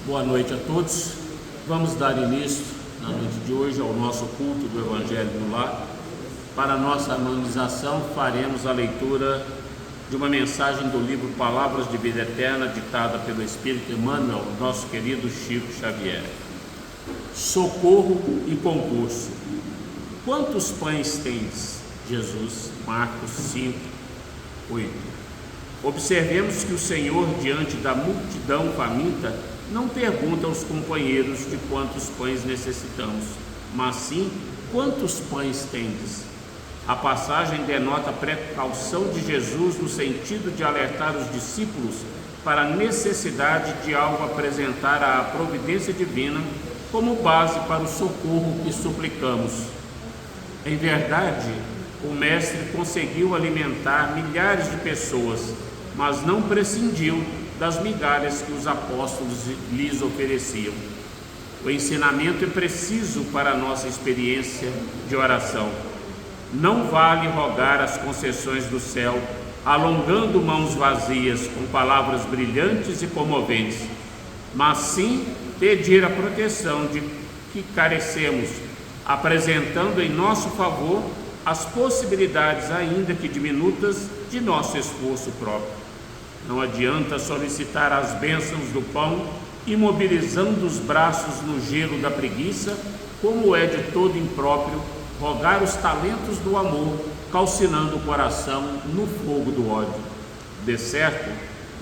Boa noite a todos. Vamos dar início na noite de hoje ao nosso culto do Evangelho no Lar. Para nossa harmonização, faremos a leitura de uma mensagem do livro Palavras de Vida Eterna, ditada pelo Espírito Emmanuel, nosso querido Chico Xavier. Socorro e concurso. Quantos pães tens, Jesus? Marcos 5, 8. Observemos que o Senhor, diante da multidão faminta, não pergunta aos companheiros de quantos pães necessitamos, mas sim quantos pães tendes. A passagem denota a precaução de Jesus no sentido de alertar os discípulos para a necessidade de algo apresentar à providência divina como base para o socorro que suplicamos. Em verdade, o Mestre conseguiu alimentar milhares de pessoas, mas não prescindiu das migalhas que os apóstolos lhes ofereciam. O ensinamento é preciso para a nossa experiência de oração. Não vale rogar as concessões do céu, alongando mãos vazias com palavras brilhantes e comoventes, mas sim pedir a proteção de que carecemos, apresentando em nosso favor as possibilidades, ainda que diminutas, de nosso esforço próprio. Não adianta solicitar as bênçãos do pão, imobilizando os braços no gelo da preguiça, como é de todo impróprio rogar os talentos do amor, calcinando o coração no fogo do ódio. De certo,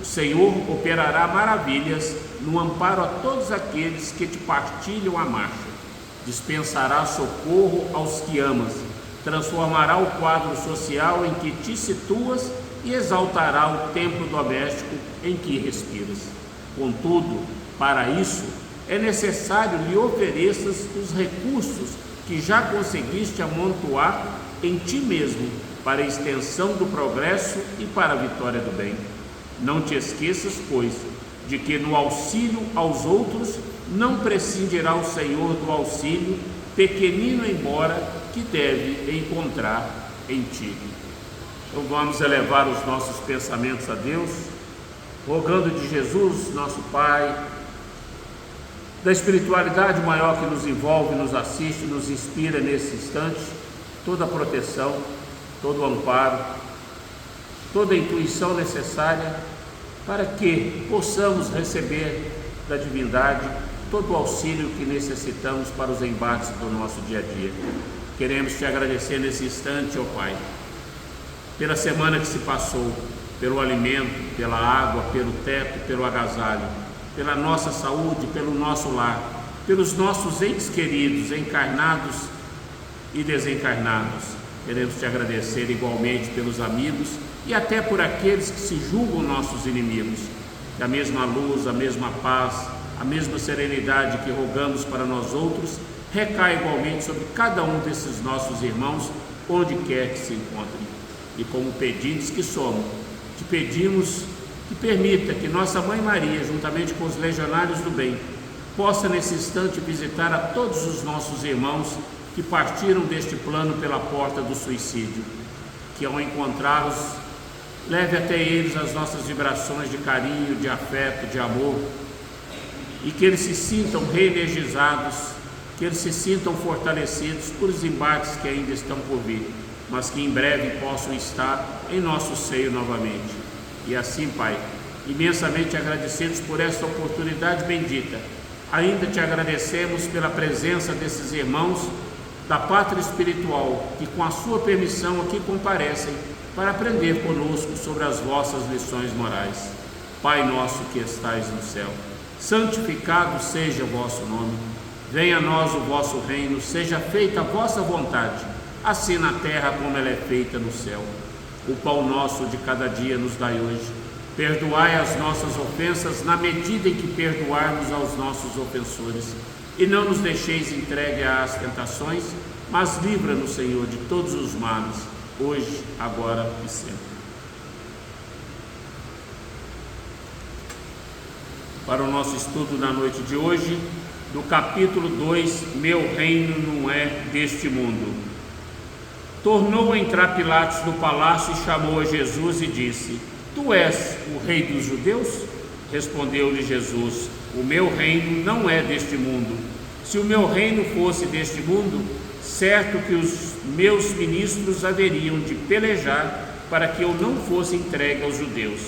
o Senhor operará maravilhas no amparo a todos aqueles que te partilham a marcha. Dispensará socorro aos que amas, transformará o quadro social em que te situas e exaltará o templo doméstico em que respiras. Contudo, para isso, é necessário lhe ofereças os recursos que já conseguiste amontoar em ti mesmo para a extensão do progresso e para a vitória do bem. Não te esqueças, pois, de que no auxílio aos outros não prescindirá o Senhor do auxílio, pequenino embora, que deve encontrar em ti. Então vamos elevar os nossos pensamentos a Deus, rogando de Jesus, nosso Pai, da espiritualidade maior que nos envolve, nos assiste, nos inspira nesse instante, toda a proteção, todo o amparo, toda a intuição necessária para que possamos receber da divindade todo o auxílio que necessitamos para os embates do nosso dia a dia. Queremos te agradecer nesse instante, ó Pai, pela semana que se passou, pelo alimento, pela água, pelo teto, pelo agasalho, pela nossa saúde, pelo nosso lar, pelos nossos entes queridos, encarnados e desencarnados. Queremos te agradecer igualmente pelos amigos e até por aqueles que se julgam nossos inimigos. Que a mesma luz, a mesma paz, a mesma serenidade que rogamos para nós outros, recai igualmente sobre cada um desses nossos irmãos, onde quer que se encontrem. E como pedintes que somos, te pedimos que permita que nossa Mãe Maria, juntamente com os legionários do bem, possa nesse instante visitar a todos os nossos irmãos que partiram deste plano pela porta do suicídio, que ao encontrá-los, leve até eles as nossas vibrações de carinho, de afeto, de amor, e que eles se sintam reenergizados, que eles se sintam fortalecidos por os embates que ainda estão por vir, mas que em breve possam estar em nosso seio novamente. E assim, Pai, imensamente agradecidos por esta oportunidade bendita, ainda te agradecemos pela presença desses irmãos da pátria espiritual, que com a sua permissão aqui comparecem para aprender conosco sobre as vossas lições morais. Pai nosso que estais no céu, santificado seja o vosso nome, venha a nós o vosso reino, seja feita a vossa vontade, assim na terra como ela é feita no céu. O pão nosso de cada dia nos dai hoje. Perdoai as nossas ofensas na medida em que perdoarmos aos nossos ofensores. E não nos deixeis entregue às tentações, mas livra-nos, Senhor, de todos os males, hoje, agora e sempre. Para o nosso estudo na noite de hoje, do capítulo 2, Meu reino não é deste mundo. Tornou a entrar Pilatos no palácio e chamou a Jesus e disse: Tu és o rei dos judeus? Respondeu-lhe Jesus: o meu reino não é deste mundo. Se o meu reino fosse deste mundo, certo que os meus ministros haveriam de pelejar para que eu não fosse entregue aos judeus.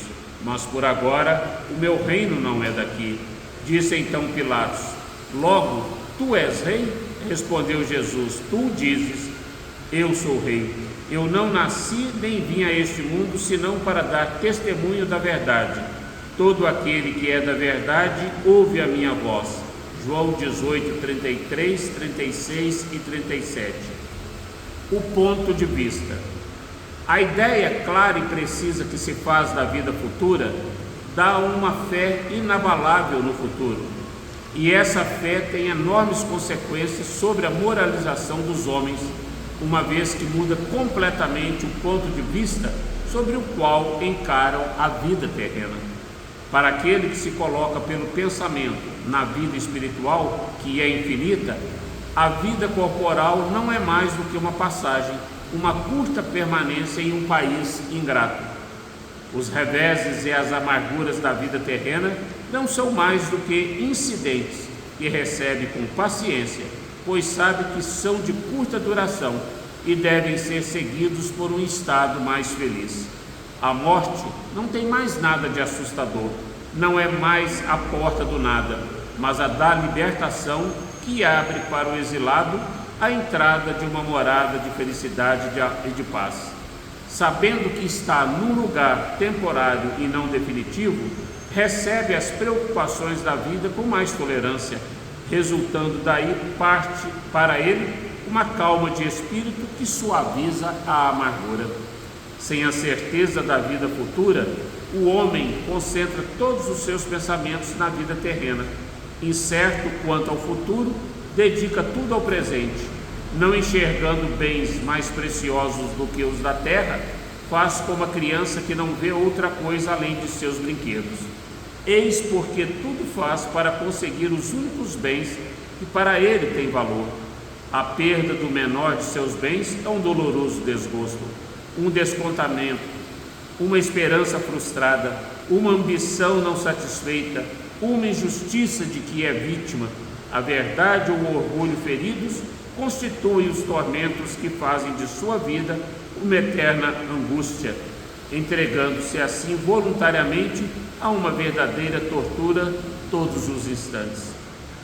Mas por agora o meu reino não é daqui. Disse então Pilatos: logo, tu és rei? Respondeu Jesus: tu dizes, eu sou rei. Eu não nasci nem vim a este mundo senão para dar testemunho da verdade. Todo aquele que é da verdade ouve a minha voz. João 18, 33, 36 e 37. O ponto de vista. A ideia clara e precisa que se faz da vida futura dá uma fé inabalável no futuro. E essa fé tem enormes consequências sobre a moralização dos homens, uma vez que muda completamente o ponto de vista sobre o qual encaram a vida terrena. Para aquele que se coloca pelo pensamento na vida espiritual, que é infinita, a vida corporal não é mais do que uma passagem, uma curta permanência em um país ingrato. Os reveses e as amarguras da vida terrena não são mais do que incidentes que recebe com paciência, pois sabe que são de curta duração e devem ser seguidos por um estado mais feliz. A morte não tem mais nada de assustador, não é mais a porta do nada, mas a da libertação que abre para o exilado a entrada de uma morada de felicidade e de paz. Sabendo que está num lugar temporário e não definitivo, recebe as preocupações da vida com mais tolerância, resultando daí parte para ele uma calma de espírito que suaviza a amargura. Sem a certeza da vida futura, o homem concentra todos os seus pensamentos na vida terrena. Incerto quanto ao futuro, dedica tudo ao presente. Não enxergando bens mais preciosos do que os da terra, faz como a criança que não vê outra coisa além de seus brinquedos. Eis porque tudo faz para conseguir os únicos bens que para ele têm valor. A perda do menor de seus bens é um doloroso desgosto, um descontamento, uma esperança frustrada, uma ambição não satisfeita, uma injustiça de que é vítima. A verdade ou o orgulho feridos constituem os tormentos que fazem de sua vida uma eterna angústia, entregando-se assim voluntariamente a uma verdadeira tortura todos os instantes.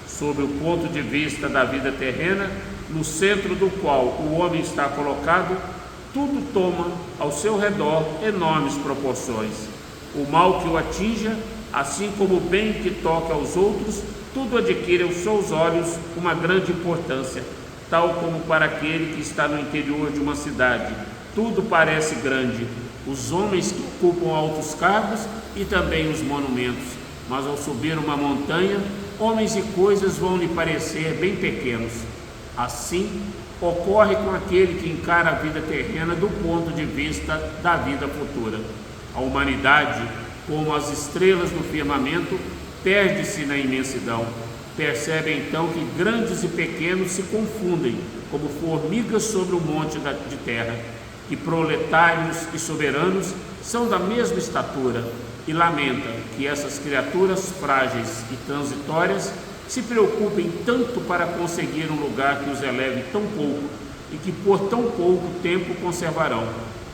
Sob o ponto de vista da vida terrena, no centro do qual o homem está colocado, tudo toma ao seu redor enormes proporções. O mal que o atinja, assim como o bem que toca aos outros, tudo adquire aos seus olhos uma grande importância, tal como para aquele que está no interior de uma cidade. Tudo parece grande, os homens que ocupam altos cargos e também os monumentos, mas ao subir uma montanha, homens e coisas vão lhe parecer bem pequenos. Assim, ocorre com aquele que encara a vida terrena do ponto de vista da vida futura. A humanidade, como as estrelas no firmamento, perde-se na imensidão. Percebe então que grandes e pequenos se confundem como formigas sobre um monte de terra, que proletários e soberanos são da mesma estatura, e lamenta que essas criaturas frágeis e transitórias se preocupem tanto para conseguir um lugar que os eleve tão pouco e que por tão pouco tempo conservarão.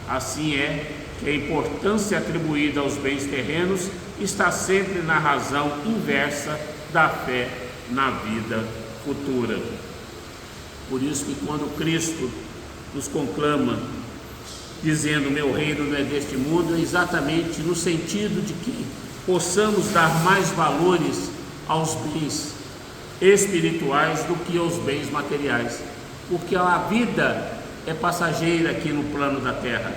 Assim é que a importância atribuída aos bens terrenos está sempre na razão inversa da fé na vida futura. Por isso que quando Cristo nos conclama dizendo meu reino não é deste mundo, é exatamente no sentido de que possamos dar mais valores aos bens espirituais do que aos bens materiais, porque a vida é passageira aqui no plano da terra.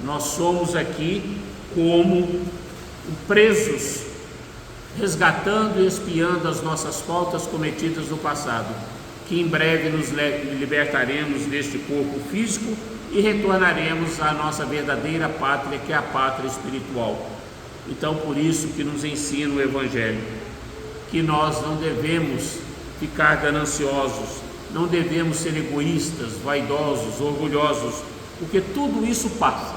Nós somos aqui como presos, resgatando e expiando as nossas faltas cometidas no passado, que em breve nos libertaremos deste corpo físico e retornaremos à nossa verdadeira pátria, que é a pátria espiritual. Então, por isso que nos ensina o Evangelho, que nós não devemos ficar gananciosos, não devemos ser egoístas, vaidosos, orgulhosos, porque tudo isso passa.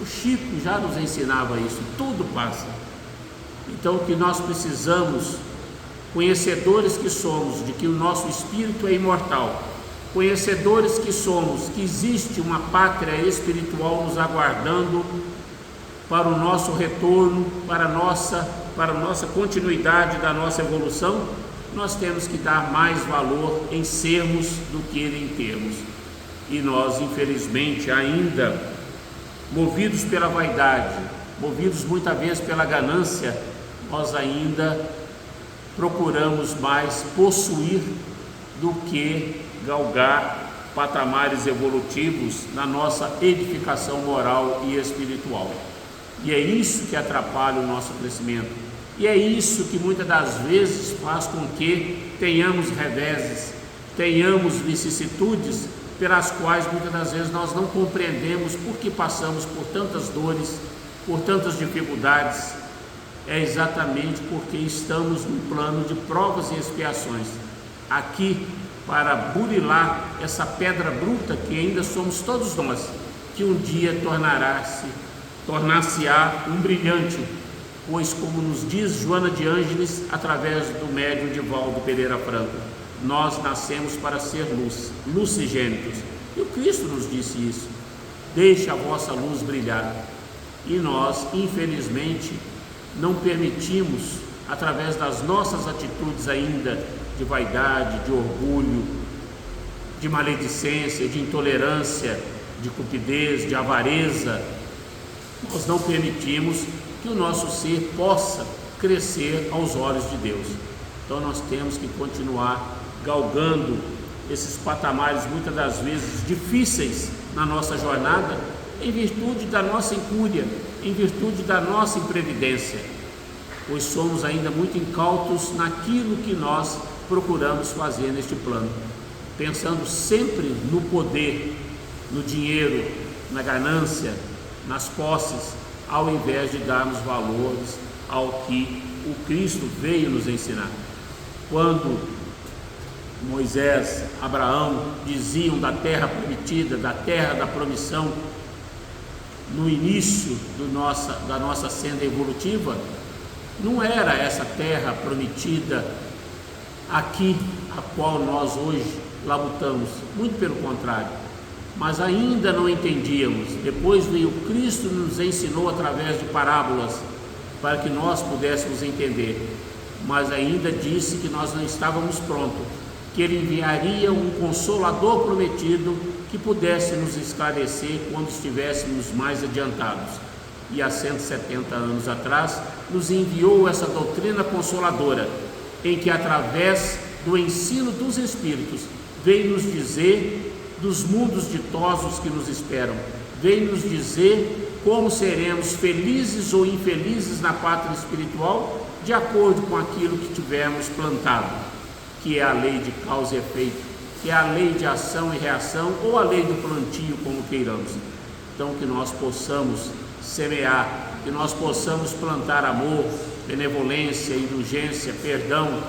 O Chico já nos ensinava isso, tudo passa. Então, o que nós precisamos, conhecedores que somos de que o nosso espírito é imortal, conhecedores que somos que existe uma pátria espiritual nos aguardando para o nosso retorno, para a nossa continuidade da nossa evolução, nós temos que dar mais valor em sermos do que em termos. E nós, infelizmente, ainda movidos pela vaidade, movidos muitas vezes pela ganância, nós ainda procuramos mais possuir do que galgar patamares evolutivos na nossa edificação moral e espiritual. E é isso que atrapalha o nosso crescimento. E é isso que muitas das vezes faz com que tenhamos reveses, tenhamos vicissitudes pelas quais muitas das vezes nós não compreendemos por que passamos por tantas dores, por tantas dificuldades. É exatamente porque estamos num plano de provas e expiações, aqui para burilar essa pedra bruta que ainda somos todos nós, que um dia tornar-se-á um brilhante, pois, como nos diz Joana de Ângeles, através do médium Divaldo Pereira Franco, nós nascemos para ser luz, lucigênitos. E o Cristo nos disse isso: deixe a vossa luz brilhar. E nós, infelizmente, não permitimos, através das nossas atitudes ainda de vaidade, de orgulho, de maledicência, de intolerância, de cupidez, de avareza, nós não permitimos que o nosso ser possa crescer aos olhos de Deus. Então nós temos que continuar galgando esses patamares muitas das vezes difíceis na nossa jornada, em virtude da nossa incúria, em virtude da nossa imprevidência, pois somos ainda muito incautos naquilo que nós procuramos fazer neste plano, pensando sempre no poder, no dinheiro, na ganância, nas posses, ao invés de darmos valores ao que o Cristo veio nos ensinar. Quando Moisés, Abraão diziam da terra prometida, da terra da promissão, no início da nossa senda evolutiva, não era essa terra prometida aqui, a qual nós hoje labutamos, muito pelo contrário, mas ainda não entendíamos. Depois veio Cristo e nos ensinou através de parábolas, para que nós pudéssemos entender, mas ainda disse que nós não estávamos prontos, que Ele enviaria um Consolador prometido que pudesse nos esclarecer quando estivéssemos mais adiantados. E há 170 anos atrás nos enviou essa doutrina consoladora, em que através do ensino dos Espíritos veio nos dizer dos mundos ditosos que nos esperam, veio nos dizer como seremos felizes ou infelizes na pátria espiritual, de acordo com aquilo que tivermos plantado, que é a lei de causa e efeito, que é a lei de ação e reação, ou a lei do plantio, como queiramos. Então, que nós possamos semear, que nós possamos plantar amor, benevolência, indulgência, perdão,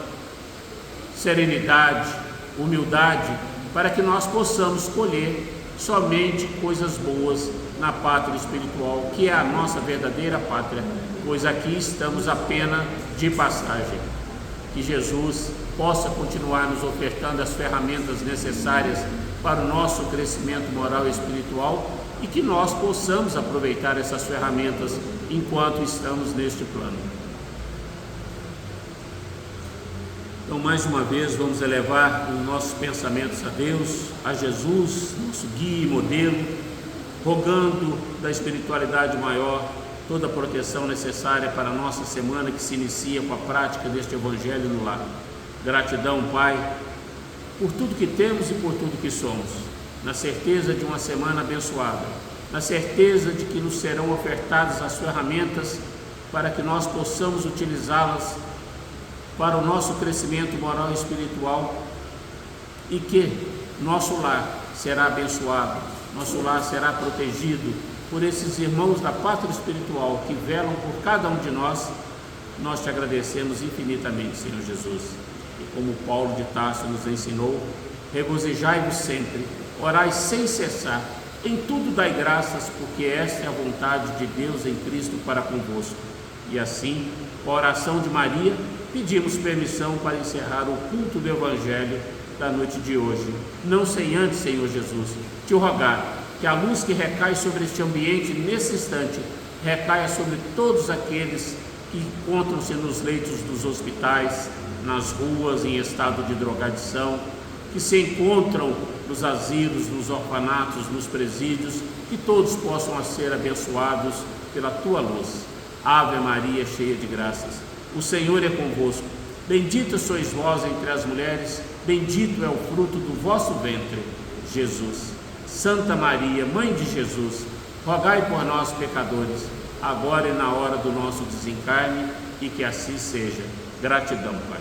serenidade, humildade, para que nós possamos colher somente coisas boas na pátria espiritual, que é a nossa verdadeira pátria, pois aqui estamos apenas de passagem. Que Jesus possa continuar nos ofertando as ferramentas necessárias para o nosso crescimento moral e espiritual, e que nós possamos aproveitar essas ferramentas enquanto estamos neste plano. Então, mais uma vez, vamos elevar os nossos pensamentos a Deus, a Jesus, nosso guia e modelo, rogando da espiritualidade maior toda a proteção necessária para a nossa semana, que se inicia com a prática deste Evangelho no lar. Gratidão, Pai, por tudo que temos e por tudo que somos, na certeza de uma semana abençoada, na certeza de que nos serão ofertadas as ferramentas para que nós possamos utilizá-las para o nosso crescimento moral e espiritual, e que nosso lar será abençoado, nosso lar será protegido por esses irmãos da pátria espiritual que velam por cada um de nós. Nós te agradecemos infinitamente, Senhor Jesus. E como Paulo de Tarso nos ensinou, regozijai-vos sempre, orai sem cessar, em tudo dai graças, porque esta é a vontade de Deus em Cristo para convosco. E assim, com a oração de Maria, pedimos permissão para encerrar o culto do Evangelho da noite de hoje. Não sem antes, Senhor Jesus, te rogar que a luz que recai sobre este ambiente nesse instante recaia sobre todos aqueles que encontram-se nos leitos dos hospitais, nas ruas em estado de drogadição, que se encontram nos asilos, nos orfanatos, nos presídios, que todos possam ser abençoados pela tua luz. Ave Maria, cheia de graças, o Senhor é convosco. Bendita sois vós entre as mulheres, bendito é o fruto do vosso ventre, Jesus. Santa Maria, Mãe de Jesus, rogai por nós, pecadores, agora e na hora do nosso desencarne, e que assim seja. Gratidão, Pai.